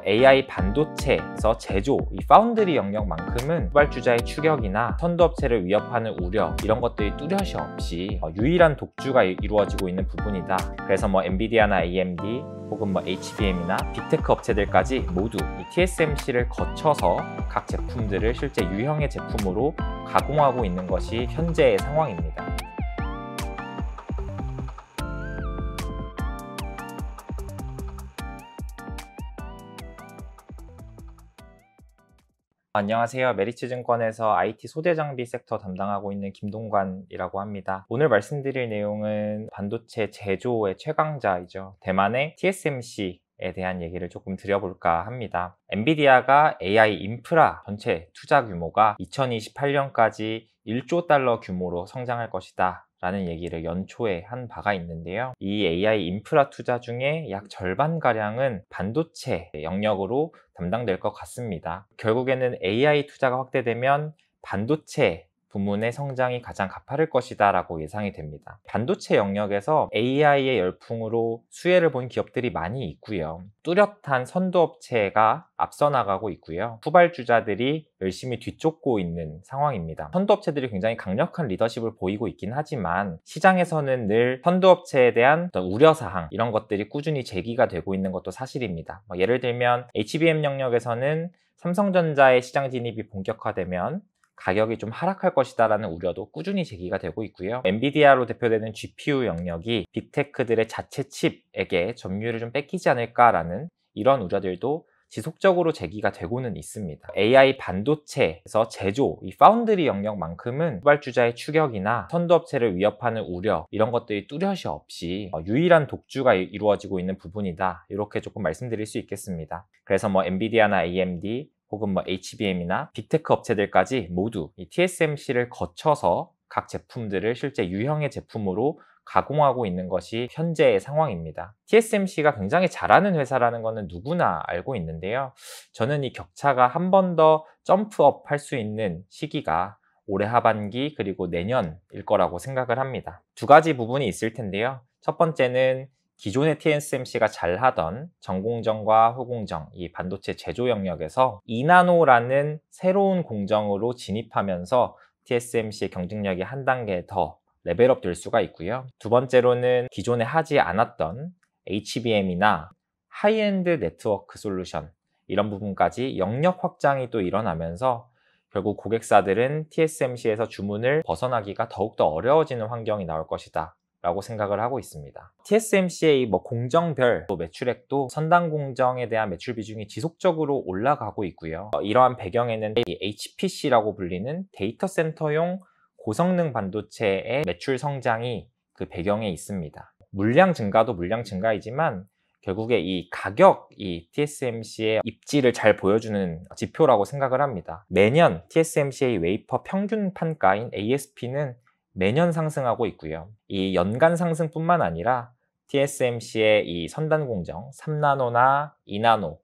AI 반도체에서 제조, 이 파운드리 영역만큼은 후발주자의 추격이나 선두업체를 위협하는 우려 이런 것들이 뚜렷이 없이 유일한 독주가 이루어지고 있는 부분이다. 그래서 엔비디아나 AMD 혹은 HBM이나 빅테크 업체들까지 모두 이 TSMC를 거쳐서 각 제품들을 실제 유형의 제품으로 가공하고 있는 것이 현재의 상황입니다. 안녕하세요. 메리츠증권에서 IT 소재장비 섹터 담당하고 있는 김동관이라고 합니다. 오늘 말씀드릴 내용은 반도체 제조의 최강자이죠. 대만의 TSMC에 대한 얘기를 조금 드려볼까 합니다. 엔비디아가 AI 인프라 전체 투자 규모가 2028년까지 1조 달러 규모로 성장할 것이다 라는 얘기를 연초에 한 바가 있는데요. 이 AI 인프라 투자 중에 약 절반가량은 반도체 영역으로 담당될 것 같습니다. 결국에는 AI 투자가 확대되면 반도체 부문의 성장이 가장 가파를 것이다 라고 예상이 됩니다. 반도체 영역에서 AI의 열풍으로 수혜를 본 기업들이 많이 있고요. 뚜렷한 선두업체가 앞서 나가고 있고요. 후발주자들이 열심히 뒤쫓고 있는 상황입니다. 선두업체들이 굉장히 강력한 리더십을 보이고 있긴 하지만 시장에서는 늘 선두업체에 대한 어떤 우려사항 이런 것들이 꾸준히 제기가 되고 있는 것도 사실입니다. 예를 들면 HBM 영역에서는 삼성전자의 시장 진입이 본격화되면 가격이 좀 하락할 것이다 라는 우려도 꾸준히 제기가 되고 있고요. 엔비디아로 대표되는 GPU 영역이 빅테크들의 자체 칩에게 점유율을 좀 뺏기지 않을까라는 이런 우려들도 지속적으로 제기가 되고는 있습니다. AI 반도체에서 제조, 이 파운드리 영역만큼은 후발주자의 추격이나 선두업체를 위협하는 우려 이런 것들이 뚜렷이 없이 유일한 독주가 이루어지고 있는 부분이다. 이렇게 조금 말씀드릴 수 있겠습니다. 그래서 엔비디아나 AMD 혹은 HBM이나 빅테크 업체들까지 모두 이 TSMC를 거쳐서 각 제품들을 실제 유형의 제품으로 가공하고 있는 것이 현재의 상황입니다. TSMC가 굉장히 잘하는 회사라는 것은 누구나 알고 있는데요. 저는 이 격차가 한 번 더 점프업 할 수 있는 시기가 올해 하반기 그리고 내년일 거라고 생각을 합니다. 두 가지 부분이 있을 텐데요. 첫 번째는 기존의 TSMC가 잘하던 전공정과 후공정, 이 반도체 제조 영역에서 2나노라는 새로운 공정으로 진입하면서 TSMC의 경쟁력이 한 단계 더 레벨업 될 수가 있고요. 두 번째로는 기존에 하지 않았던 HBM이나 하이엔드 네트워크 솔루션 이런 부분까지 영역 확장이 또 일어나면서 결국 고객사들은 TSMC에서 주문을 벗어나기가 더욱더 어려워지는 환경이 나올 것이다 라고 생각을 하고 있습니다. TSMC의 공정별 매출액도 선단 공정에 대한 매출 비중이 지속적으로 올라가고 있고요. 이러한 배경에는 HPC라고 불리는 데이터 센터용 고성능 반도체의 매출 성장이 그 배경에 있습니다. 물량 증가도 물량 증가이지만 결국에 이 가격이 TSMC의 입지를 잘 보여주는 지표라고 생각을 합니다. 매년 TSMC의 웨이퍼 평균 판가인 ASP는 매년 상승하고 있고요. 이 연간 상승뿐만 아니라 TSMC의 이 선단 공정 3나노나 2나노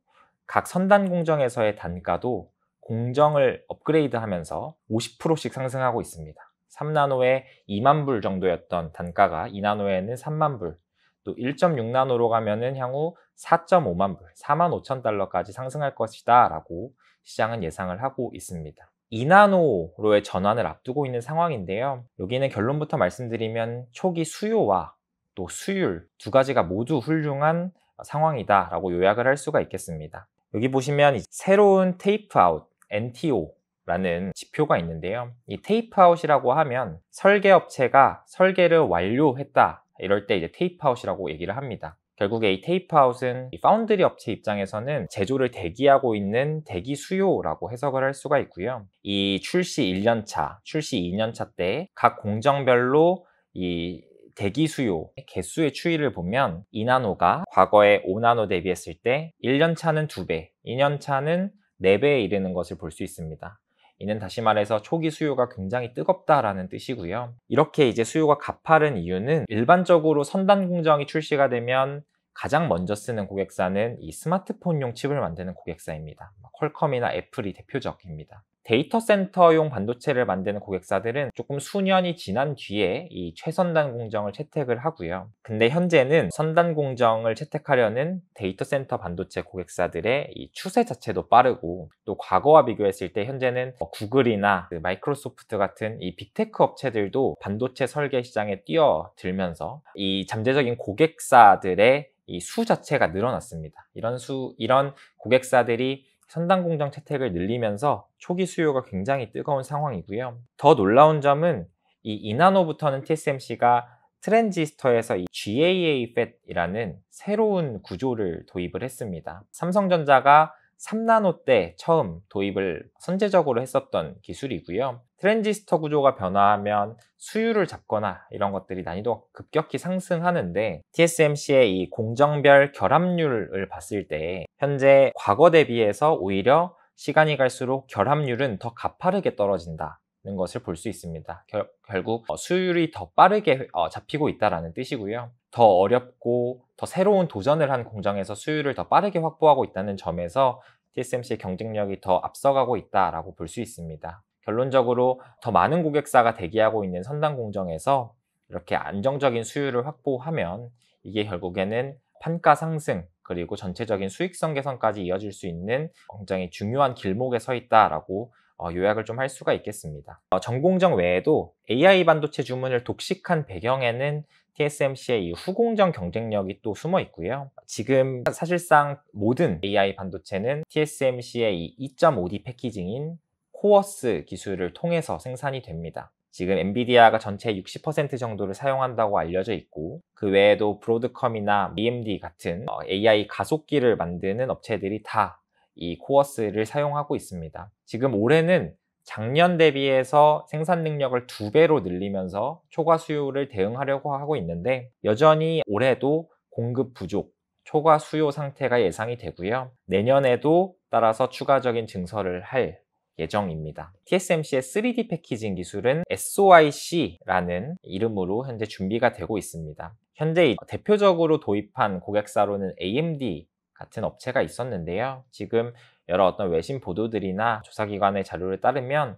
각 선단 공정에서의 단가도 공정을 업그레이드하면서 50%씩 상승하고 있습니다. 3나노에 2만 불 정도였던 단가가 2나노에는 3만 불, 또 1.6나노로 가면은 향후 4.5만 불, 4만 5천 달러까지 상승할 것이다 라고 시장은 예상을 하고 있습니다. 2나노로의 전환을 앞두고 있는 상황인데요. 여기는 결론부터 말씀드리면 초기 수요와 또 수율 두 가지가 모두 훌륭한 상황이다 라고 요약을 할 수가 있겠습니다. 여기 보시면 새로운 테이프 아웃, NTO라는 지표가 있는데요. 이 테이프 아웃이라고 하면 설계업체가 설계를 완료했다 이럴 때 이제 테이프 아웃이라고 얘기를 합니다. 결국에 이 테이프 아웃은 이 파운드리 업체 입장에서는 제조를 대기하고 있는 대기 수요라고 해석을 할 수가 있고요. 이 출시 1년차, 출시 2년차 때 각 공정별로 이 대기 수요 개수의 추이를 보면 2나노가 과거에 5나노 대비했을 때 1년차는 2배, 2년차는 4배에 이르는 것을 볼 수 있습니다. 이는 다시 말해서 초기 수요가 굉장히 뜨겁다라는 뜻이고요. 이렇게 이제 수요가 가파른 이유는 일반적으로 선단 공정이 출시가 되면 가장 먼저 쓰는 고객사는 이 스마트폰용 칩을 만드는 고객사입니다. 퀄컴이나 애플이 대표적입니다. 데이터 센터용 반도체를 만드는 고객사들은 조금 수년이 지난 뒤에 이 최선단 공정을 채택을 하고요. 근데 현재는 선단 공정을 채택하려는 데이터 센터 반도체 고객사들의 이 추세 자체도 빠르고, 또 과거와 비교했을 때 현재는 구글이나 마이크로소프트 같은 이 빅테크 업체들도 반도체 설계 시장에 뛰어들면서 이 잠재적인 고객사들의 이 수 자체가 늘어났습니다. 이런 고객사들이 선단 공정 채택을 늘리면서 초기 수요가 굉장히 뜨거운 상황이고요. 더 놀라운 점은 이 2나노부터는 TSMC가 트랜지스터에서 이 GAA FET이라는 새로운 구조를 도입을 했습니다. 삼성전자가 3나노 때 처음 도입을 선제적으로 했었던 기술이고요. 트랜지스터 구조가 변화하면 수율을 잡거나 이런 것들이 난이도가 급격히 상승하는데, TSMC의 이 공정별 결합률을 봤을 때 현재 과거 대비해서 오히려 시간이 갈수록 결합률은 더 가파르게 떨어진다는 것을 볼 수 있습니다. 결국 수율이 더 빠르게 잡히고 있다는 뜻이고요. 더 어렵고 더 새로운 도전을 한 공정에서 수율을 더 빠르게 확보하고 있다는 점에서 TSMC의 경쟁력이 더 앞서가고 있다라고 볼 수 있습니다. 결론적으로 더 많은 고객사가 대기하고 있는 선단 공정에서 이렇게 안정적인 수율을 확보하면 이게 결국에는 판가 상승 그리고 전체적인 수익성 개선까지 이어질 수 있는 굉장히 중요한 길목에 서 있다라고 요약을 좀 할 수가 있겠습니다. 전공정 외에도 AI 반도체 주문을 독식한 배경에는 TSMC의 이 후공정 경쟁력이 또 숨어 있고요. 지금 사실상 모든 AI 반도체는 TSMC의 이 2.5D 패키징인 코어스 기술을 통해서 생산이 됩니다. 지금 엔비디아가 전체의 60% 정도를 사용한다고 알려져 있고, 그 외에도 브로드컴이나 AMD 같은 AI 가속기를 만드는 업체들이 다 이 코어스를 사용하고 있습니다. 지금 올해는 작년 대비해서 생산 능력을 2배로 늘리면서 초과 수요를 대응하려고 하고 있는데, 여전히 올해도 공급 부족, 초과 수요 상태가 예상이 되고요. 내년에도 따라서 추가적인 증설을 할 예정입니다. TSMC의 3D 패키징 기술은 SOIC라는 이름으로 현재 준비가 되고 있습니다. 현재 대표적으로 도입한 고객사로는 AMD 같은 업체가 있었는데요. 지금 여러 어떤 외신 보도들이나 조사기관의 자료를 따르면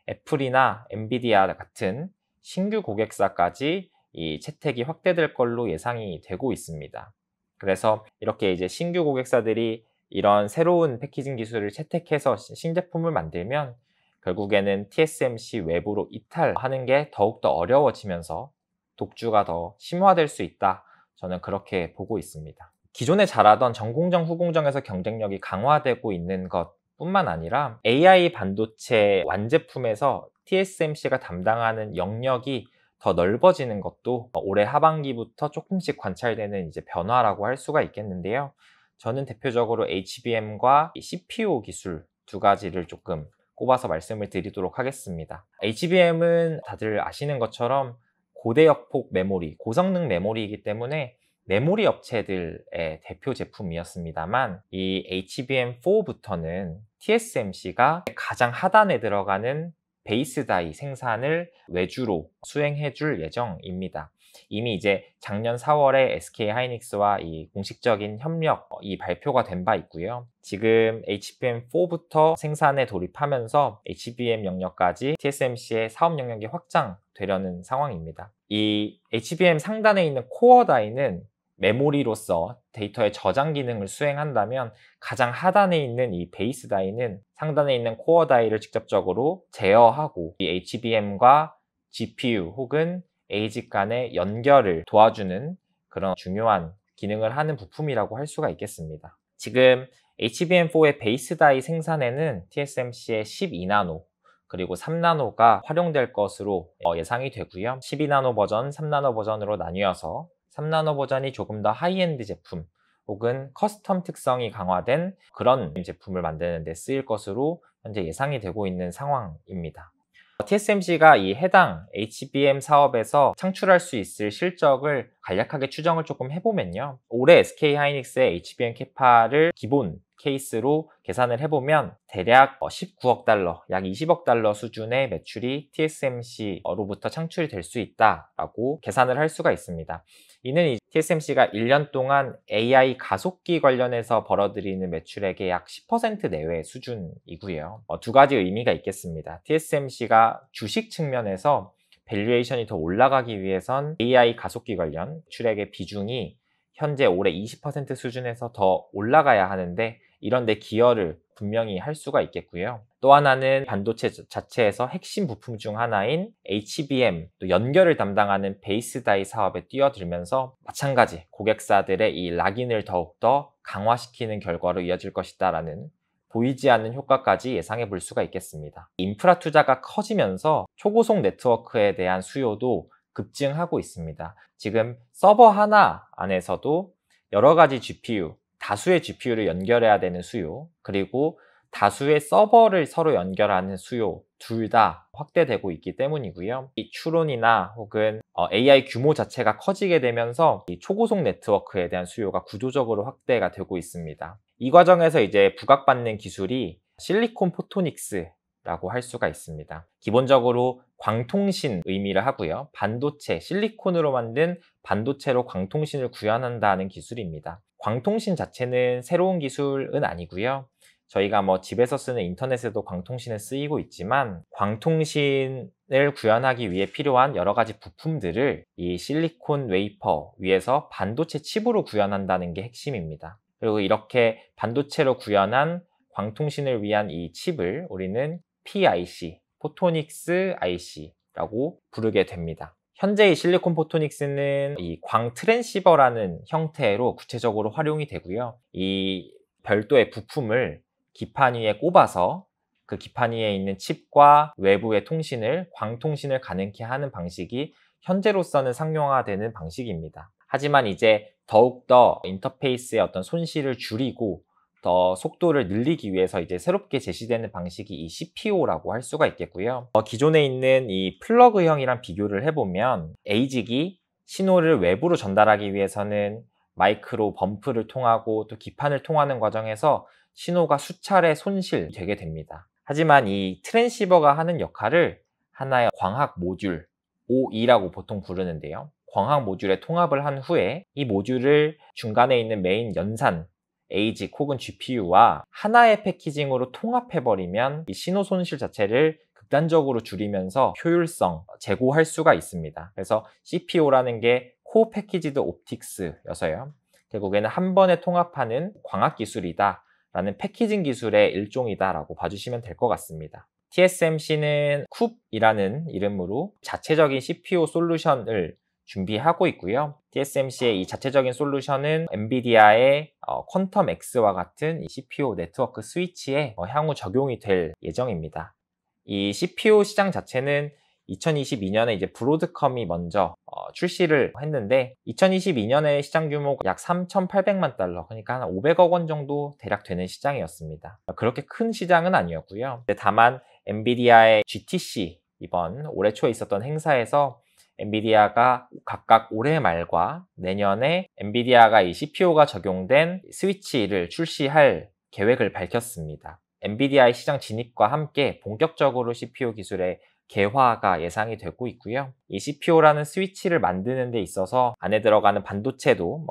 애플이나 엔비디아 같은 신규 고객사까지 이 채택이 확대될 걸로 예상이 되고 있습니다. 그래서 이렇게 이제 신규 고객사들이 이런 새로운 패키징 기술을 채택해서 신제품을 만들면 결국에는 TSMC 외부로 이탈하는 게 더욱더 어려워지면서 독주가 더 심화될 수 있다. 저는 그렇게 보고 있습니다. 기존에 잘하던 전공정, 후공정에서 경쟁력이 강화되고 있는 것뿐만 아니라 AI 반도체 완제품에서 TSMC가 담당하는 영역이 더 넓어지는 것도 올해 하반기부터 조금씩 관찰되는 이제 변화라고 할 수가 있겠는데요. 저는 대표적으로 HBM과 CPU 기술 두 가지를 조금 꼽아서 말씀을 드리도록 하겠습니다. HBM은 다들 아시는 것처럼 고대역폭 메모리, 고성능 메모리이기 때문에 메모리 업체들의 대표 제품이었습니다만, 이 HBM4부터는 TSMC가 가장 하단에 들어가는 베이스 다이 생산을 외주로 수행해 줄 예정입니다. 이미 이제 작년 4월에 SK 하이닉스와 이 공식적인 협력이 발표가 된 바 있고요. 지금 HBM4부터 생산에 돌입하면서 HBM 영역까지 TSMC의 사업 영역이 확장되려는 상황입니다. 이 HBM 상단에 있는 코어 다이는 메모리로서 데이터의 저장 기능을 수행한다면, 가장 하단에 있는 이 베이스 다이는 상단에 있는 코어 다이를 직접적으로 제어하고 이 HBM과 GPU 혹은 ASIC 간의 연결을 도와주는 그런 중요한 기능을 하는 부품이라고 할 수가 있겠습니다. 지금 HBM4의 베이스 다이 생산에는 TSMC의 12나노 그리고 3나노가 활용될 것으로 예상이 되고요. 12나노 버전, 3나노 버전으로 나뉘어서 3나노 버전이 조금 더 하이엔드 제품 혹은 커스텀 특성이 강화된 그런 제품을 만드는 데 쓰일 것으로 현재 예상이 되고 있는 상황입니다. TSMC가 이 해당 HBM 사업에서 창출할 수 있을 실적을 간략하게 추정을 조금 해보면요. 올해 SK 하이닉스의 HBM 캐파를 기본 케이스로 계산을 해보면 대략 19억 달러, 약 20억 달러 수준의 매출이 TSMC로부터 창출이 될 수 있다라고 계산을 할 수가 있습니다. 이는 TSMC가 1년 동안 AI 가속기 관련해서 벌어들이는 매출액의 약 10% 내외 수준이고요. 두 가지 의미가 있겠습니다. TSMC가 주식 측면에서 밸류에이션이 더 올라가기 위해선 AI 가속기 관련 매출액의 비중이 현재 올해 20% 수준에서 더 올라가야 하는데 이런 데 기여를 분명히 할 수가 있겠고요. 또 하나는 반도체 자체에서 핵심 부품 중 하나인 HBM, 또 연결을 담당하는 베이스 다이 사업에 뛰어들면서 마찬가지 고객사들의 이 락인을 더욱더 강화시키는 결과로 이어질 것이다 라는 보이지 않는 효과까지 예상해 볼 수가 있겠습니다. 인프라 투자가 커지면서 초고속 네트워크에 대한 수요도 급증하고 있습니다. 지금 서버 하나 안에서도 여러 가지 GPU, 다수의 GPU를 연결해야 되는 수요, 그리고 다수의 서버를 서로 연결하는 수요 둘 다 확대되고 있기 때문이고요. 이 추론이나 혹은 AI 규모 자체가 커지게 되면서 이 초고속 네트워크에 대한 수요가 구조적으로 확대가 되고 있습니다. 이 과정에서 이제 부각받는 기술이 실리콘 포토닉스라고 할 수가 있습니다. 기본적으로 광통신 의미를 하고요. 반도체, 실리콘으로 만든 반도체로 광통신을 구현한다는 기술입니다. 광통신 자체는 새로운 기술은 아니고요. 저희가 집에서 쓰는 인터넷에도 광통신을 쓰이고 있지만 광통신을 구현하기 위해 필요한 여러 가지 부품들을 이 실리콘 웨이퍼 위에서 반도체 칩으로 구현한다는 게 핵심입니다. 그리고 이렇게 반도체로 구현한 광통신을 위한 이 칩을 우리는 PIC, 포토닉스 IC라고 부르게 됩니다. 현재 이 실리콘 포토닉스는 이 광 트랜시버라는 형태로 구체적으로 활용이 되고요. 이 별도의 부품을 기판 위에 꼽아서 그 기판 위에 있는 칩과 외부의 통신을 광통신을 가능케 하는 방식이 현재로서는 상용화되는 방식입니다. 하지만 이제 더욱더 인터페이스의 어떤 손실을 줄이고 더 속도를 늘리기 위해서 이제 새롭게 제시되는 방식이 이 CPO라고 할 수가 있겠고요. 기존에 있는 이 플러그형이랑 비교를 해보면 에이직이 신호를 외부로 전달하기 위해서는 마이크로 범프를 통하고 또 기판을 통하는 과정에서 신호가 수차례 손실되게 됩니다. 하지만 이 트랜시버가 하는 역할을 하나의 광학 모듈, OE라고 보통 부르는데요. 광학 모듈에 통합을 한 후에 이 모듈을 중간에 있는 메인 연산, 에이직 혹은 GPU와 하나의 패키징으로 통합해버리면 이 신호 손실 자체를 극단적으로 줄이면서 효율성 제고할 수가 있습니다. 그래서 CPO라는 게 코 패키지드 옵틱스여서요. 결국에는 한 번에 통합하는 광학 기술이다 라는 패키징 기술의 일종이다 라고 봐주시면 될 것 같습니다. TSMC는 쿱이라는 이름으로 자체적인 CPU 솔루션을 준비하고 있고요. TSMC의 이 자체적인 솔루션은 엔비디아의 퀀텀 X와 같은 이 CPU 네트워크 스위치에 향후 적용이 될 예정입니다. 이 CPU 시장 자체는 2022년에 이제 브로드컴이 먼저 출시를 했는데 2022년에 시장 규모가 약 3,800만 달러, 그러니까 한 500억 원 정도 대략 되는 시장이었습니다. 그렇게 큰 시장은 아니었고요. 다만 엔비디아의 GTC 이번 올해 초에 있었던 행사에서 엔비디아가 각각 올해 말과 내년에 엔비디아가 이 CPU가 적용된 스위치를 출시할 계획을 밝혔습니다. 엔비디아의 시장 진입과 함께 본격적으로 CPU 기술의 개화가 예상이 되고 있고요. 이 CPU라는 스위치를 만드는 데 있어서 안에 들어가는 반도체도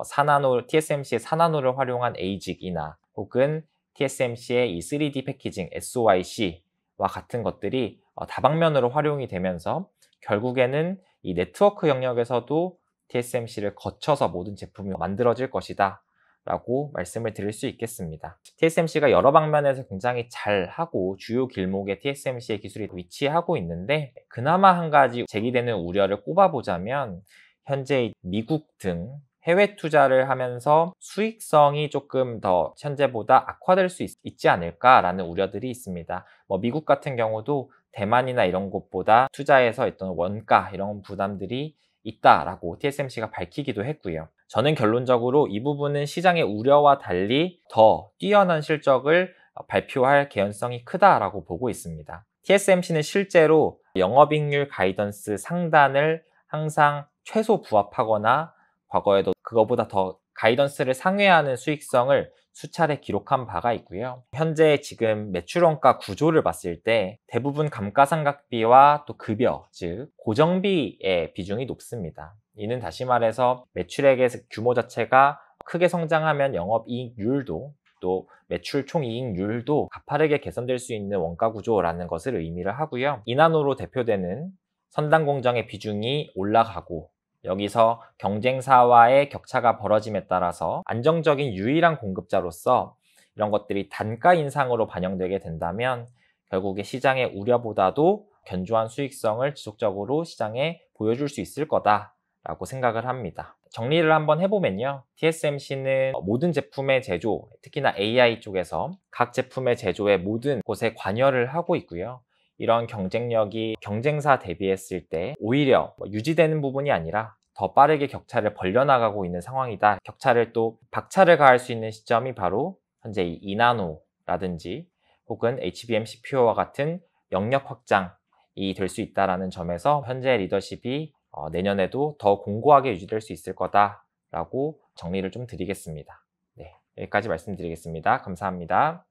TSMC의 4나노를 활용한 에이직이나 혹은 TSMC의 이 3D 패키징 SOIC와 같은 것들이 다방면으로 활용이 되면서 결국에는 이 네트워크 영역에서도 TSMC를 거쳐서 모든 제품이 만들어질 것이다 라고 말씀을 드릴 수 있겠습니다. TSMC가 여러 방면에서 굉장히 잘하고 주요 길목에 TSMC의 기술이 위치하고 있는데 그나마 한 가지 제기되는 우려를 꼽아보자면 현재 미국 등 해외 투자를 하면서 수익성이 조금 더 현재보다 악화될 수 있지 않을까라는 우려들이 있습니다. 미국 같은 경우도 대만이나 이런 곳보다 투자에서 어떤 원가 이런 부담들이 있다라고 TSMC가 밝히기도 했고요. 저는 결론적으로 이 부분은 시장의 우려와 달리 더 뛰어난 실적을 발표할 개연성이 크다라고 보고 있습니다. TSMC는 실제로 영업이익률 가이던스 상단을 항상 최소 부합하거나 과거에도 그거보다 더 가이던스를 상회하는 수익성을 수차례 기록한 바가 있고요. 현재 지금 매출원가 구조를 봤을 때 대부분 감가상각비와 또 급여, 즉 고정비의 비중이 높습니다. 이는 다시 말해서 매출액의 규모 자체가 크게 성장하면 영업이익률도 또 매출 총이익률도 가파르게 개선될 수 있는 원가 구조라는 것을 의미를 하고요. 이나노로 대표되는 선단 공정의 비중이 올라가고 여기서 경쟁사와의 격차가 벌어짐에 따라서 안정적인 유일한 공급자로서 이런 것들이 단가 인상으로 반영되게 된다면 결국에 시장의 우려보다도 견조한 수익성을 지속적으로 시장에 보여줄 수 있을 거다라고 생각을 합니다. 정리를 한번 해보면요. TSMC는 모든 제품의 제조, 특히나 AI 쪽에서 각 제품의 제조에 모든 곳에 관여를 하고 있고요. 이런 경쟁력이 경쟁사 대비했을 때 오히려 유지되는 부분이 아니라 더 빠르게 격차를 벌려나가고 있는 상황이다. 격차를 또 박차를 가할 수 있는 시점이 바로 현재 이 이나노라든지 혹은 HBM CPU와 같은 영역 확장이 될 수 있다는 점에서 현재 리더십이 내년에도 더 공고하게 유지될 수 있을 거다라고 정리를 좀 드리겠습니다. 네, 여기까지 말씀드리겠습니다. 감사합니다.